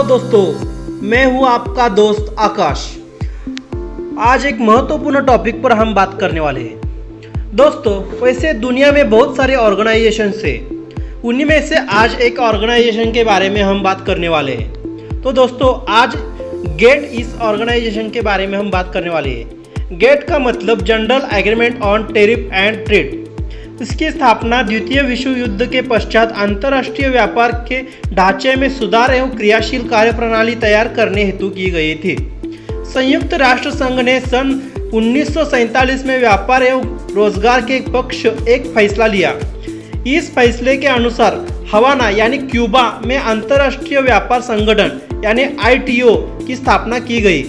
दोस्तों, मैं हूं आपका दोस्त आकाश। आज एक महत्वपूर्ण टॉपिक पर हम बात करने वाले हैं। दोस्तों, वैसे दुनिया में बहुत सारे ऑर्गेनाइजेशन है, उन्हीं में से आज एक ऑर्गेनाइजेशन के बारे में हम बात करने वाले हैं। तो दोस्तों, आज गेट इस ऑर्गेनाइजेशन के बारे में हम बात करने वाले हैं। गेट का मतलब general agreement on tariff and trade. इसकी स्थापना द्वितीय विश्व युद्ध के पश्चात अंतर्राष्ट्रीय व्यापार के ढांचे में सुधार एवं क्रियाशील कार्यप्रणाली तैयार करने हेतु की गई थी। संयुक्त राष्ट्र संघ ने सन 1947 में व्यापार एवं रोजगार के पक्ष एक फैसला लिया। इस फैसले के अनुसार हवाना यानी क्यूबा में अंतर्राष्ट्रीय व्यापार संगठन यानी ITO की स्थापना की गई।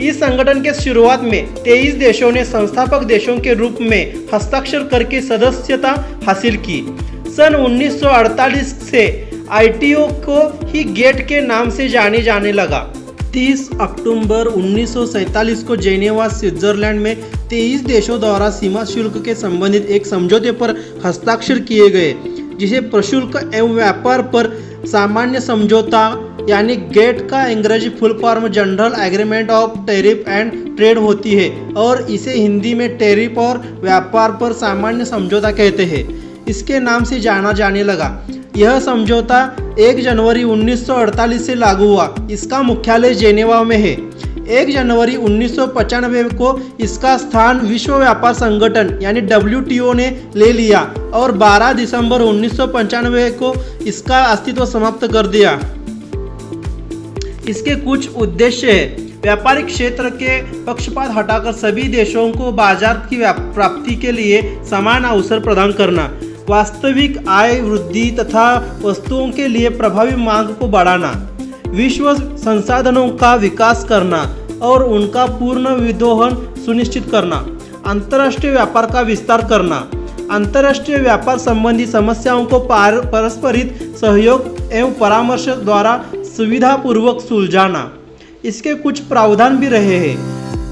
इस संगठन के शुरुआत में 23 देशों ने संस्थापक देशों के रूप में हस्ताक्षर करके सदस्यता हासिल की। सन 1948 से ITO को ही गेट के नाम से जाने जाने लगा। 30 अक्टूबर 1947 को जेनेवा स्विट्जरलैंड में 23 देशों द्वारा सीमा शुल्क के संबंधित एक समझौते पर हस्ताक्षर किए गए, जिसे प्रशुल्क एवं व्यापार पर सामान्य समझौता यानी गेट का अंग्रेजी full form general agreement of tariff and trade होती है और इसे हिंदी में टैरिफ और व्यापार पर सामान्य समझौता कहते हैं। इसके नाम से जाना जाने लगा। यह समझौता 1 जनवरी 1948 से लागू हुआ। इसका मुख्यालय जेनेवा में है। 1 जनवरी 1995 को इसका स्थान विश्व व्यापार संगठन यानी WTO ने ले लिया और 12 दिसंबर 1995 को इसका अस्तित्व समाप्त कर दिया। इसके कुछ उद्देश्य हैं। व्यापारिक क्षेत्र के पक्षपात हटाकर सभी देशों को बाजार की प्राप्ति के लिए समान अवसर प्रदान करना, वास्तविक आय वृद्धि तथा वस्तुओं के लिए प्रभावी मांग को बढ़ाना, विश्व संसाधनों का विकास करना और उनका पूर्ण विदोहन सुनिश्चित करना, अंतर्राष्ट्रीय व्यापार का विस्तार करना, अंतर्राष्ट्रीय व्यापार संबंधी समस्याओं को परस्परित सहयोग एवं परामर्श द्वारा सुविधापूर्वक सुलझाना। इसके कुछ प्रावधान भी रहे हैं।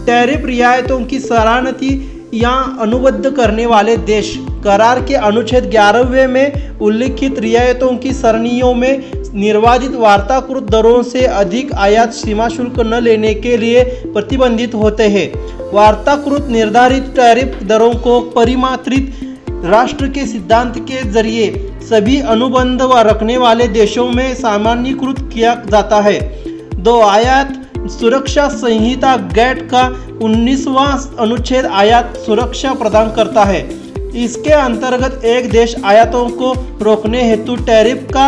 टैरिफ रियायतों की सराहनीति या अनुबद्ध करने वाले देश करार के अनुच्छेद 11वें में उल्लिखित रियायतों की सरणियों में निर्धारित वार्ताकृत दरों से अधिक आयात सीमा शुल्क न लेने के लिए प्रतिबंधित होते हैं। वार्ताकृत निर्धारित टैरिफ दरों को परिमात्रित राष्ट्र के सिद्धांत के जरिए सभी अनुबंध रखने वाले देशों में सामान्यीकृत किया जाता है। 2 आयात सुरक्षा संहिता गेट का 19वां अनुच्छेद आयात सुरक्षा प्रदान करता है। इसके अंतर्गत एक देश आयातों को रोकने हेतु टैरिफ का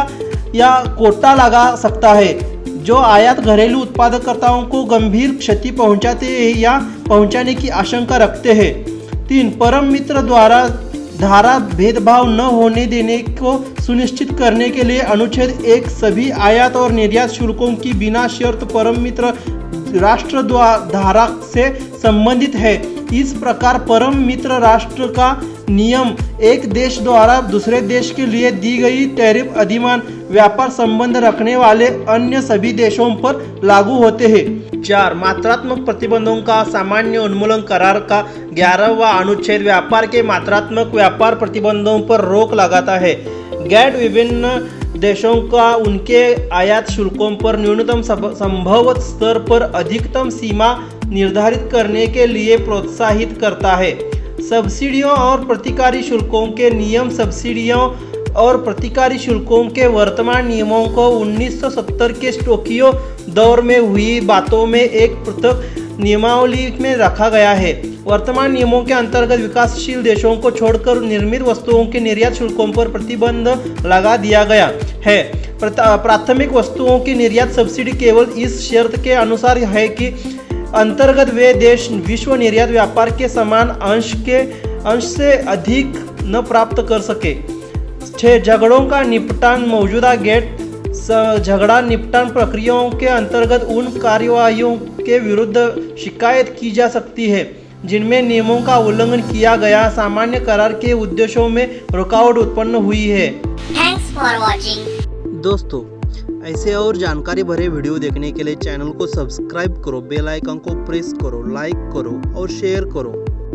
या कोटा लगा सकता है जो आयात घरेलू उत्पादकर्ताओं को गंभीर क्षति पहुंचाते या पहुंचाने की आशंका रखते हैं। 3 परम मित्र द्वारा धारा भेदभाव न होने देने को सुनिश्चित करने के लिए अनुच्छेद 1 सभी आयात और निर्यात शुल्कों की बिना शर्त परम मित्र राष्ट्र धारा से संबंधित है। इस प्रकार परम मित्र राष्ट्र का नियम एक देश द्वारा दूसरे देश के लिए दी गई टैरिफ अधिमान व्यापार संबंध रखने वाले अन्य सभी देशों पर लागू होते हैं। 4 मात्रात्मक प्रतिबंधों का सामान्य उन्मूलन करार का 11वां अनुच्छेद व्यापार के मात्रात्मक व्यापार प्रतिबंधों पर रोक लगाता है। गेट विभिन्न देशों का उनके आयात शुल्कों पर न्यूनतम संभव स्तर पर अधिकतम सीमा निर्धारित करने के लिए प्रोत्साहित करता है। सब्सिडियों और प्रतिकारी शुल्कों के नियम सब्सिडियों और प्रतिकारी शुल्कों के वर्तमान नियमों को 1970 के टोक्यो दौर में हुई बातों में एक पृथक नियमावली में रखा गया है। वर्तमान नियमों के अंतर्गत विकासशील देशों को छोड़कर निर्मित वस्तुओं के निर्यात शुल्कों पर प्रतिबंध लगा दिया गया है। प्राथमिक वस्तुओं की निर्यात सब्सिडी केवल इस शर्त के अनुसार है कि अंतर्गत वे देश विश्व निर्यात व्यापार के समान अंश से अधिक न प्राप्त कर सके। 6 झगड़ों का निपटान मौजूदा गेट झगड़ा निपटान प्रक्रियाओं के अंतर्गत उन कार्यवाहियों के विरुद्ध शिकायत की जा सकती है जिनमें नियमों का उल्लंघन किया गया सामान्य करार के उद्देश्यों में रुकावट उत्पन्न हुई है। Thanks for watching. दोस्तों, ऐसे और जानकारी भरे वीडियो देखने के लिए चैनल को सब्सक्राइब करो, बेल आइकन को प्रेस करो, लाइक करो और शेयर करो।